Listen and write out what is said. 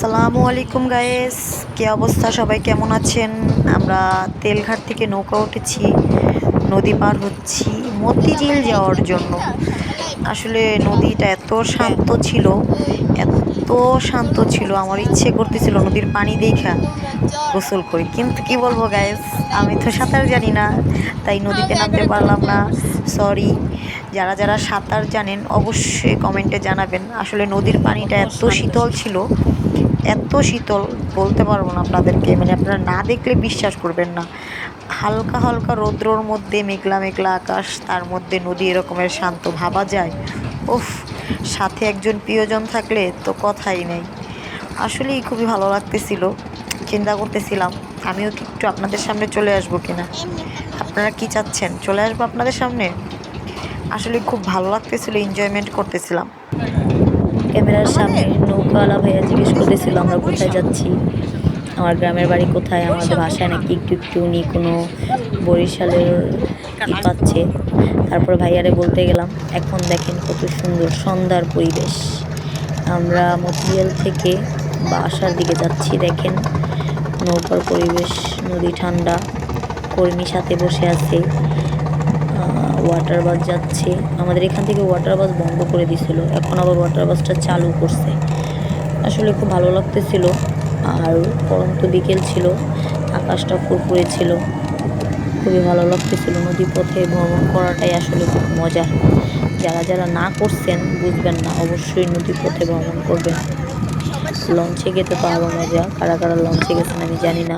আসসালামু আলাইকুম গায়েস, কি অবস্থা? সবাই কেমন আছেন? আমরা তেলঘাট থেকে নৌকা উঠেছি, নদী পার হচ্ছি মতিঝিল যাওয়ার জন্য। আসলে নদীটা এত শান্ত ছিল, এত শান্ত ছিল, আমার ইচ্ছে করতেছিল নদীর পানি দেখা গোসল করি। কিন্তু কি বলবো গায়েস, আমি তো সাঁতার জানি না, তাই নদীতে নামতে পারলাম না। সরি। যারা যারা সাঁতার জানেন অবশ্যই কমেন্টে জানাবেন। আসলে নদীর পানিটা এত শীতল ছিল, এত শীতল, বলতে পারবো না আপনাদেরকে, মানে আপনারা না দেখলে বিশ্বাস করবেন না। হালকা হালকা রৌদ্রর মধ্যে মেঘলা মেঘলা আকাশ, তার মধ্যে নদী এরকমের শান্ত, ভাবা যায়। উফ, সাথে একজন প্রিয়জন থাকলে তো কথাই নেই। আসলেই খুবই ভালো লাগতেছিল। চিন্তা করতেছিলাম আমিও কি একটু আপনাদের সামনে চলে আসবো কিনা। আপনারা কি চাচ্ছেন, চলে আসবো আপনাদের সামনে? আসলে খুব ভালো লাগতেছিল, এনজয়মেন্ট করতেছিলাম। ক্যামেরার সামনে নৌকাওয়ালা ভাইয়া জিজ্ঞেস করতেছিল আমরা কোথায় যাচ্ছি, আমার গ্রামের বাড়ি কোথায়। আমাদের ভাষায় নাকি একটু একটু উনি কোনো বরিশালের পাচ্ছে। তারপর ভাইয়ারে বলতে গেলাম, এখন দেখেন কত সুন্দর সন্ধ্যার পরিবেশ। আমরা মতিঝিল থেকে বাসার দিকে যাচ্ছি, দেখেন নৌকার পরিবেশ, নদী ঠান্ডা, কর্মী সাথে বসে আছে, ওয়াটার বাস যাচ্ছে। আমাদের এখান থেকে ওয়াটার বাস বন্ধ করে দিছিল, এখন আবার ওয়াটার বাসটা চালু করছে। আসলে খুব ভালো লাগতেছিল। আর পরন্ত বিকেল ছিল, আকাশটা ফুরফুরে ছিল, খুবই ভালো লাগতেছিল। নদী পথে ভ্রমণ করাটাই আসলে খুব মজা। যারা যারা না করছেন বুঝবেন না, অবশ্যই নদী পথে ভ্রমণ করবেন। লঞ্চে গেতে তো আরও মজা। কারা কারা লঞ্চে গেছেন আমি জানি না,